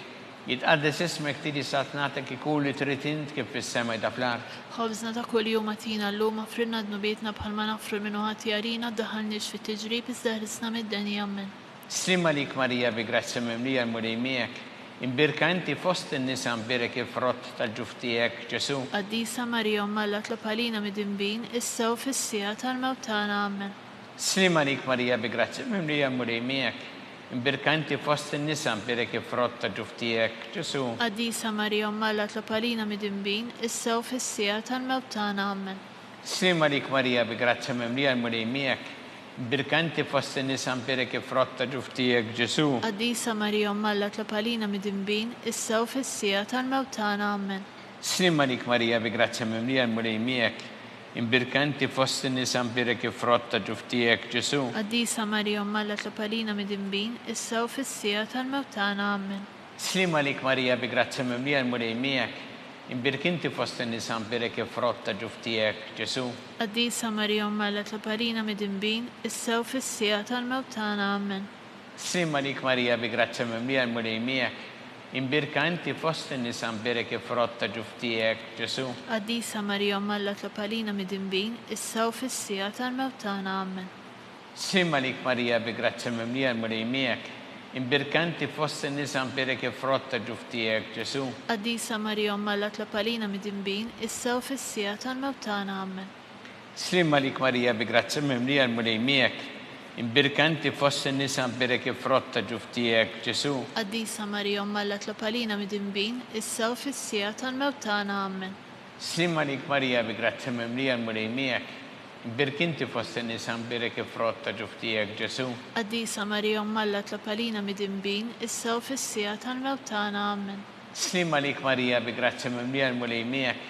jitqaddes ismek tiġi satnatek ikun li trid int kif fis-sema ta' fl-art. Ħobżna ta' kuljum atina llum affrinna dnubietna bħalma naħfru l-minu ħati għalina b'daħalniex fit-tiġrib iżda ħlisna mid-denja ammen. Slima lik Marija bi grazzi mimlija l-mulejmijek, imbirka inti fost in-nisa mbirek ifrott tal-ġuftijek, Ġesu. Qadisa Marija Malla tlapalina mid-imbin, issa u fissija tal-mewt tagħna ammen. Slima lik Marija bi grazzi mimlija l-mulejmijek, imbirka inti fost in-nisa mbirek ifrott tal-ġuftijek, Ġesu. Qadisa Marija Malla tlapalina mid-imbin, issa u fissija tal-mewt tagħna ammen. Slima lik Marija bi grazzi mimlija l-mulejmijek, imbirka inti fost in-nisa mbirek ifrott tal-ġuftijek, Ġesu. Qadisa Marija Malla tlapalina mid-imbin, issa u fissija tal-mewt tagħna ammen. Slima lik Marija bi grazzi mimlija l-mulejmijek, imbirka inti fost in-nisa mbirek ifrott tal-ġuftijek, Ġesu. Qadisa Marija Malla tlapalina mid-imbin, issa u fissija tal-mewt tagħna ammen. Slima lik Marija bi grazzi mimlija l-mulejmijek, imbirka inti fost in-nisa mbirek ifrott tal-ġuftijek, Ġesu. Qadisa Marija Malla tlapalina mid-imbin, issa u fissija tal-mewt tagħna ammen. Slima lik Marija bi grazzi mimlija l-mulejmijek, imbirka inti fost in-nisa mbirek ifrott tal-ġuftijek, Ġesu. Qadisa Marija Malla tlapalina mid-imbin, issa u fissija tal-mewt tagħna ammen. Slima lik Marija bi grazzi mimlija l-mulejmijek, imbirka inti fost in-nisa mbirek ifrott tal-ġuftijek, Ġesu. Qadisa Marija Malla tlapalina mid-imbin, issa u fissija tal-mewt tagħna ammen. Slima lik Marija bi grazzi mimlija l-mulejmijek, imbirka inti fost in-nisa mbirek ifrott tal-ġuftijek, Ġesu. Qadisa Marija Malla tlapalina mid-imbin, issa u fissija tal-mewt tagħna ammen. Slima lik Marija bi grazzi mimlija l-mulejmijek, imbirka inti fost in-nisa mbirek ifrott tal-ġuftijek, Ġesu. Qadisa Marija Malla tlapalina mid-imbin, issa u fissija tal-mewt tagħna ammen. Slima lik Marija bi grazzi mimlija l-mulejmijek,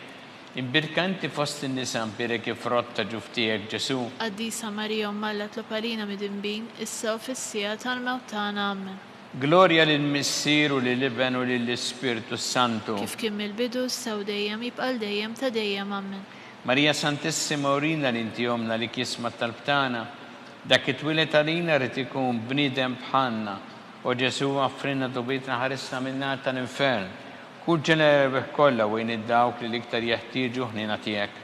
Imbirka inti fost in-nisa imbirek il-frott ta' ġuf tiegħek Ġesu. Qaddisa Marija Umma Alla tlob għalina mid-imbin, issa u fis-sija tal-mewt tagħna. Amen. Glorja lill-Missier u lill-Iben u lill-Ispiritu Santu. Kif kien mill-bidu issa u dejjem jibqal dejjem ta' dejjem. Amen. Marija Santissima urina li inti jomna li kisma tal-btana, dak it-twilet għalina rrid ikun bniedem bħalna, u Ġesu għaffrinna dubitna ħarisna minna tal-infern. Kull ġenerebeħ kollha wejn id-dawk li l-iktar jeħtieġu ħnina tiegħek.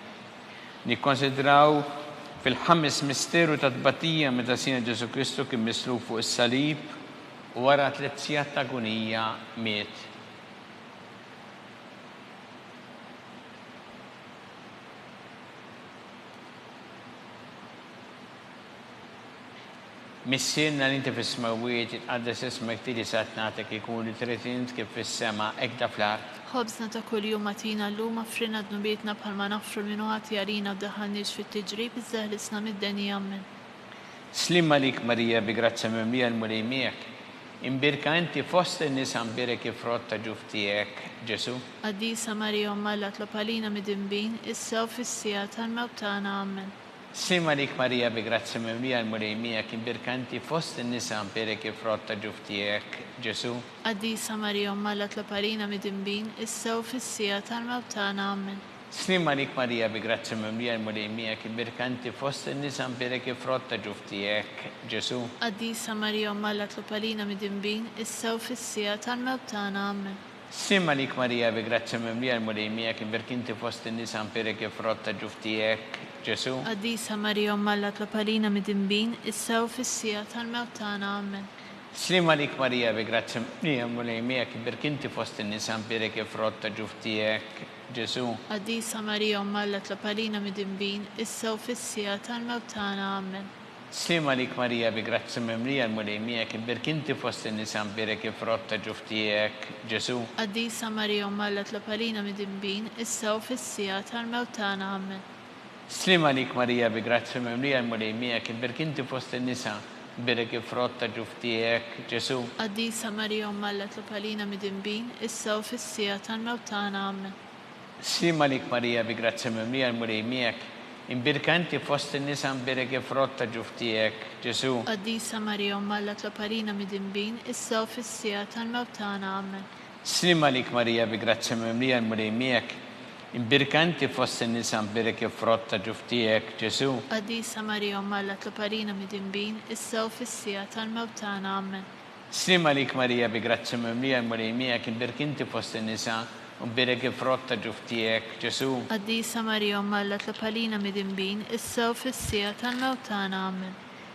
Nikkonsidraw fil-ħames misteru ta' tbatija meta sina Ġesu Kristu kien mislub fuq is-salib u wara 3 sigħat ta' agonija miet. Missirna li inti fis-smawiet jitqaddes ismek tiedi satnatek ikun li trid int kif fis-sema hekk ta' fl-art. Ħobżna ta' kuljum atina llum affrinna dnubietna bħalma naħfru l-minu ħati għalina b'daħħalniex fit-tiġrib iżdaħlisna mid-deni. Amen. Slim għalik Marija bi grazzja mimlija l-mulej miegħek. Imbirka inti fost in-nisa imbirek il-frott ta' ġuf tiegħek Ġesu. Qaddisa Marija Umma Alla tlob għalina mid-imbin, issa u fis-sija tal-mewt tagħna. Amen. Slim għalik Marija bi grazzja mimlija l-mulej miegħek. Imbirka inti fost in-nisa imbirek il-frott ta' ġuf tiegħek Ġesu. Qaddisa Marija Umma Alla tlob għalina mid-imbin, issa u fis-sija tal-mewt tagħna. Amen. Slim għalik Marija bi grazzja mimlija l-mulej miegħek. Imbirka inti fost in-nisa imbirek il-frott ta' ġuf tiegħek Ġesu. Qaddisa Marija Umma Alla tlob għalina mid-imbin, issa u fis-sija tal-mewt tagħna. Amen. Slim għalik Marija bi grazzja mimlija l-mulej miegħek. Imbirka inti fost in-nisa imbirek il-frott ta' ġuf tiegħek Ġesu. Qaddisa Marija Umma Alla tlob għalina mid-imbin, issa u fis-sija tal-mewt tagħna. Amen. Slim għalik Marija bi grazzja mimlija l-mulej miegħek. Imbirka inti fost in-nisa imbirek il-frott ta' ġuf tiegħek Ġesu. Qaddisa Marija Umma Alla tlob għalina mid-imbin, issa u fis-sija tal-mewt tagħna. Amen. Slim għalik Marija bi grazzja mimlija l-mulej miegħek. Imbirka inti fost in-nisa imbirek il-frott ta' ġuf tiegħek Ġesu. Qaddisa Marija Umma Alla tlob għalina mid-imbin, issa u fis-sija tal-mewt tagħna. Amen. Slim għalik Marija bi grazzja mimlija l-mulej miegħek. Imbirka inti fost in-nisa imbirek il-frott ta' ġuf tiegħek Ġesu. Qaddisa Marija Umma Alla tlob għalina mid-imbin, issa u fis-sija tal-mewt tagħna. Amen. Slim għalik Marija bi grazzja mimlija l-mulej miegħek. Imbirka inti fost in-nisa imbirek il-frott ta' ġuf tiegħek Ġesu. Qaddisa Marija Umma Alla tlob għalina mid-imbin, issa u fis-sija tal-mewt tagħna. Amen. Slim għalik Marija bi grazzja mimlija l-mulej miegħek. Imbirka inti fost in-nisa imbirek il-frott ta' ġuf tiegħek Ġesu. Qaddisa Marija Umma Alla tlob għalina mid-imbin, issa u fis-sija tal-mewt tagħna. Amen. Slim għalik Marija bi grazzja mimlija l-mulej miegħek. Imbirka inti fost in-nisa imbirek il-frott ta' ġuf tiegħek Ġesu. Qaddisa Marija Umma Alla tlob għalina mid-imbin, issa u fis-sija tal-mewt tagħna. Amen.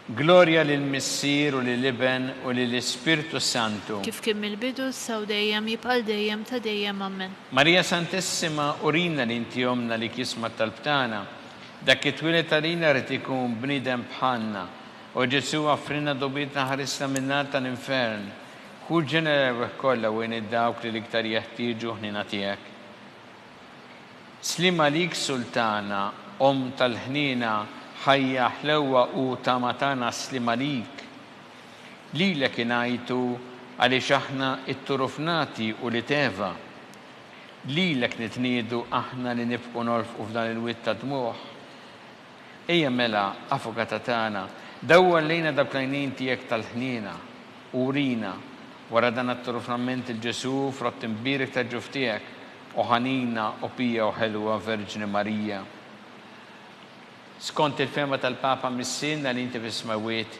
Glorja lill-Missier u lill-Iben u lill-Ispiritu Santu. Kif kien mill-bidu issa u dejjem jibqal dejjem ta' dejjem. Amen. Marija Santissima urina li inti jomna li kisma tal-btana, dak it-twilet għalina rrid ikun bniedem bħalna, u Ġesu għaffrinna dubitna ħarisna minna tal-infern. Kull ġenerebeħ kollha wejn id-dawk li l-iktar jeħtieġu ħnina tiegħek. Slim għalik Sultana, tal-ħnina, ħajja ħlewwa u tamatana slim għalik. Lilek ingħitu għaliex aħna it-turufnati u li teva. Lilek nitniedu aħna li nibqu norfqu f'dan il-witt ta' dmuħ. Ejja mela Avukata tagħna, dawwar lejna dak l-għajnejn tiegħek tal-ħnina u urina wara dan it-turufnament il-Ġesu frott imbirek ta' ġuf tiegħek u ħanina u pija u ħelwa Verġni Marija. Skont il-fema tal-Papa Missinna li inti fis-smawiet,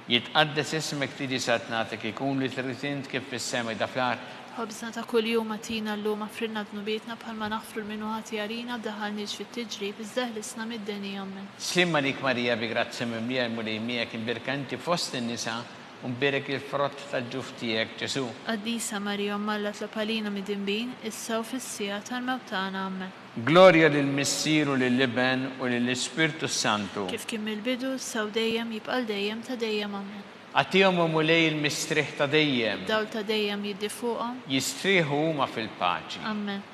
jitqaddes ismek tiedi satnatek ikun li trid int kif fis-sema da fl-art. Ħobżna ta' kuljum atina llum affrinna dnubietna bħalma naħfru l-minu ħati għalina b'daħħalniex fit-tiġrib iżdaħlisna mid-deni. Amen. Slim għalik Marija bi grazzja mimlija l-mulej miegħek. Imbirka inti fost in-nisa imbirek il-frott ta' ġuf tiegħek Ġesu. Qaddisa Marija Umma Alla tlob għalina mid-imbin, issa u fis-sija tal-mewt tagħna. Amen. Glorja lill-Missier u lill-Iben u lill-Ispiritu Santu. Kif kien mill-bidu issa u dejjem jibqal dejjem ta' dejjem. Amen. Għatihom mulej il-mistrieħ ta' dejjem. Dawl ta' dejjem jiddi fuqhom. Jistrieħu huma fil-paċi. Amen.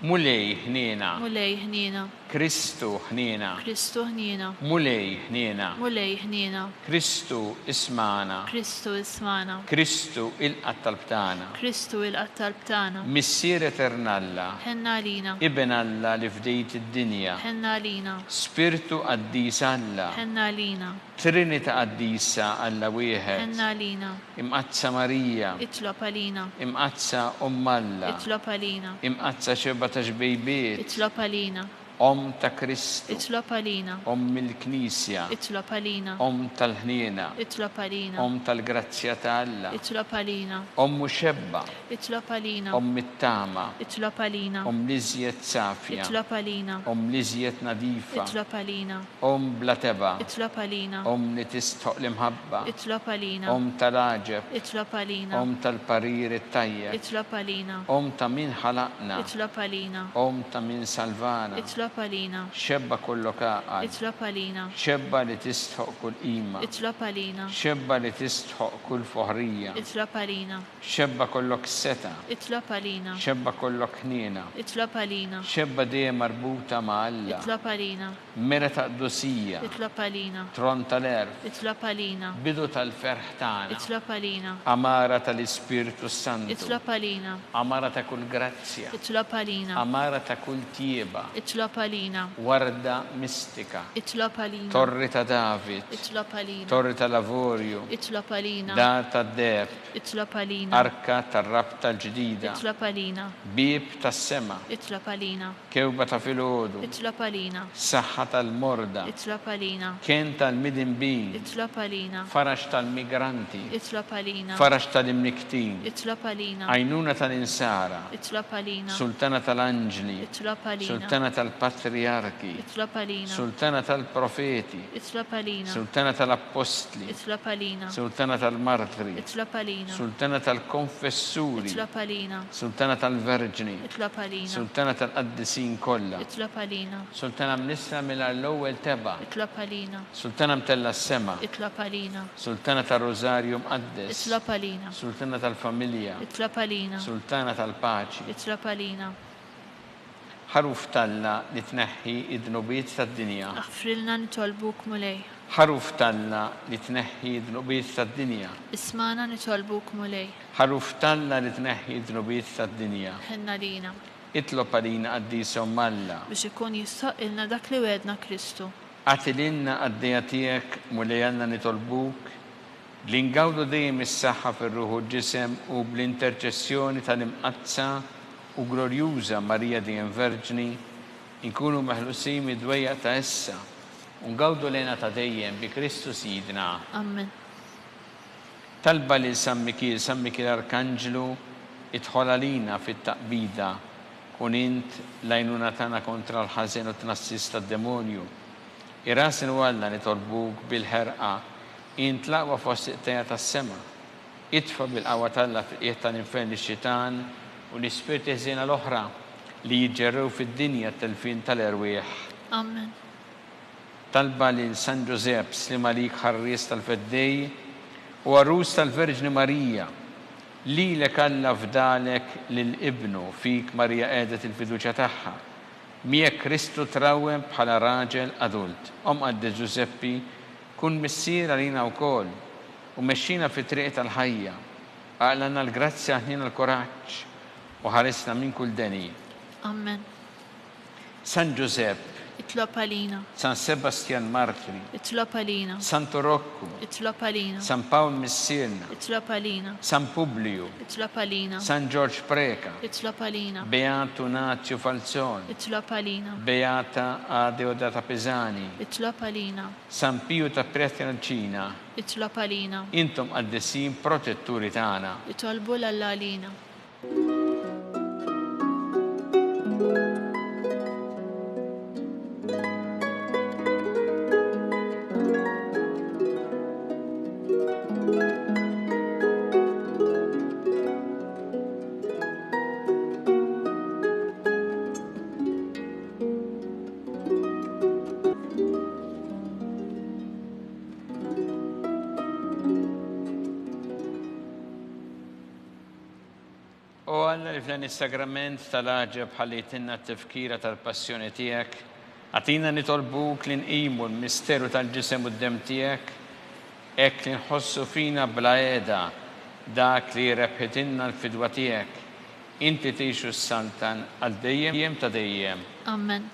mulej ħnina, mulej ħnina, Kristu ħnina, Kristu ħnina, mulej ħnina, mulej ħnina, Kristu ismana, Kristu ismana, Kristu il-qatt tal-btana, Kristu il-qattal btana, Missier eternalla, ħenna lina, Ibn Alla li fdejt id-dinja, ħenna lina, Spiritu qaddis Alla, ħenna lina, Trinita qaddisa Alla wieħed, ħenna lina, imqazza Marija, itlob għalina, imqazza Alla, itlob għalina, imqazza xeba ta' xbejbiet, itlob għalina, ta' Kristu, itlob għalina, il-Knisja, itlob għalina, tal-ħniena, itlob għalina, tal-grazzja ta' Alla, itlob għalina, xebba, itlob għalina, it-tama, itlob għalina, liżjed safja, itlob għalina, liżjed nadifa, itlob għalina, bla teba, itlob għalina, li tistħoq l-imħabba, itlob għalina, tal-aġeb, itlob għalina, tal-parir it-tajjeb, itlob għalina, ta' min ħalaqna, itlob għalina, ta' min salvana, itlob għalina, xebba kollok għaqal, itlob għalina, xebba li tistħoq kull qima, itlob għalina, xebba li tistħoq kull foħrija, itlob għalina, xebba kollok seta, itlob għalina, xebba kollok ħniena, itlob għalina, xebba dejjem marbuta ma' Alla, itlob għalina, mera ta' qdusija, itlob għalina, tron tal-erf, itlob għalina, bidu tal-ferħ tagħna, itlob għalina, amara tal-Ispiritu Santu, itlob għalina, amara ta' kull grazzja, itlob għalina, amara ta' kull tieba, itlob għalina, warda mistika, itlob għalina, torri ta' David, itlob għalina, torri ta' Lavorju, itlob għalina, dar ta' Deb, itlob għalina, arka tar-rab tal-ġdida, itlob għalina, bib tas-sema, itlob għalina, kewba ta' filgħodu, itlob għalina, saħħa tal-morda, itlob għalina, kien tal-midinbin, itlob għalina, farax tal-migranti, itlob għalina, farax tal-imniktin, itlob għalina, għajnuna tal-insara, itlob għalina, sultana tal-anġli, itlob għalina, sultana tal-patriarki, itlob għalina, sultana tal-profeti, itlob għalina, sultana tal-apostli, itlob għalina, sultana tal-martri, itlob għalina, sultana tal-konfessuri, itlob għalina, sultana tal-verġni, itlob għalina, sultana tal-qaddisin kollha, itlob għalina, sultana mnisra mill-ewwel teba, itlob għalina, sultana mtella s-sema, itlob għalina, sultana tal-Rożarju mqaddes, itlob għalina, sultana tal-familja, itlob għalina, sultana tal-paċi, itlob għalina, ħaruf talla li tneħħi id-dnubiet tad-dinja, aħfrilna nitolbuk mulej, ħaruf talla li tneħħi id-dnubiet tad-dinja, ismana nitolbuk mulej, ħaruf talla li tneħħi id-dnubiet tad-dinja, ħenna lina, itlob għalina qaddisa Alla, biex ikun jistoqilna dak li wedna Kristu, għatililna għaddejja tiegħek mulej għandna nitolbuk li ngawdu dejjem is-saħħa fir-ruħ u ġisem u bl-interċessjoni tal-imqazza u glorjuża Marija dejjem Verġni inkunu meħlusin mid-dwejja ta' issa u ngawdu lejna ta' dejjem bi Kristu Sidna. Amen. Talba lil San Mikil Arkanġlu idħol għalina fit-taqbida kun int l-għajnuna tagħna kontra l-ħażen u tnassis tad-demonju. Irasin u Alla nitolbuk bil-ħerqa int laqwa fost iqtejja tas-sema. Itfa bil-qawwa talla fil-qiegħ tal-infern ix-xitan u l-ispirti ħżiena l-oħra li jiġġerrew fid-dinja t-telfin tal-erwieħ. Amen. Talba lil San Ġosep slima lik ħarries tal-feddej u għarrus tal-Verġni Marija li Alla fdalek lill-ibnu fik Marija qiegħdet il-fiduċja tagħha. Miegħek Kristu trawwem bħala raġel adult. Qaddi Giuseppi kun missier għalina wkoll u mexxina fit-triq tal-ħajja. Għaqlanna l-grazzja ħnina l-kuraġġ u ħaresna minn kull deni. Amen. San Giuseppe, itlob għalina, San Sebastian Martri, itlob għalina, Santo Rocco, itlob għalina, San Paul Missirna, itlob għalina, San Publio, itlob għalina, San George Preca, itlob għalina, Beato Nazio Falzone, itlob għalina, Beata Adeodata Pesani, itlob għalina, San Pio ta' Preatina, itlob għalina, intom għaddessin protetturi tagħna. itolbu l-għalina. Alla li f'dan is-sagrament tal-aġeb ħallitinna t-tifkira tal-passjoni tiegħek, għatina nitolbuk li nqimu l-misteru tal-ġisem u d-dem tiegħek, hekk li nħossu fina bla qiegħda dak li rebħitinna l-fidwa tiegħek. Inti tgħixu s-Santan għal dejjem ta' dejjem. Amen.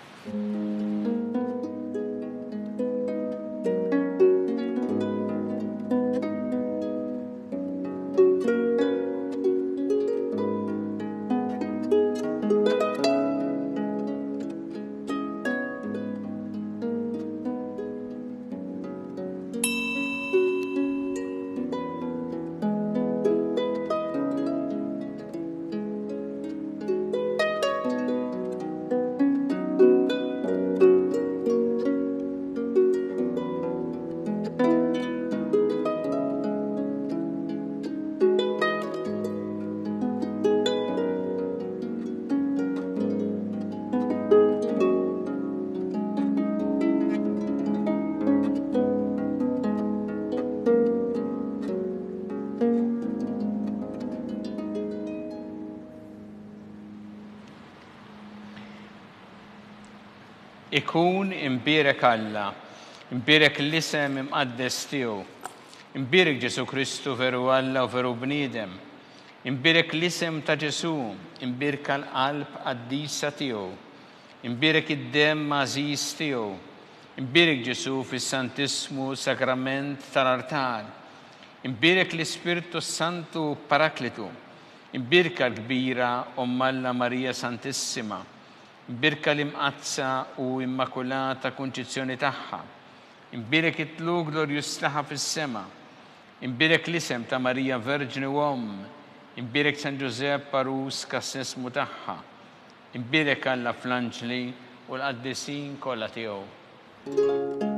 Ikun imbierek Alla, imbierek l-isem imqaddes tiegħu, imbierek Ġesu Kristu veru Alla u veru bniedem, imbierek l-isem ta' Ġesu, imbierek l-qalb qaddisa tiegħu, imbierek id-dem mażiż tiegħu, imbierek Ġesu fis-Santismu sakrament tal-artar, imbierek l-Ispirtu Santu Paraklitu, imbierek l-kbira Alla Marija Santissima, imbirka l-imqazza u immakulata kunċizzjoni tagħha, imbirek it-tlu glorjus tagħha fis-sema, imbirek l-isem ta' Marija Verġni u Omm, imbirek San Ġusepp Parus kas-sesmu tagħha, imbirek Alla fl-anġli u l-qaddisin kollha tiegħu.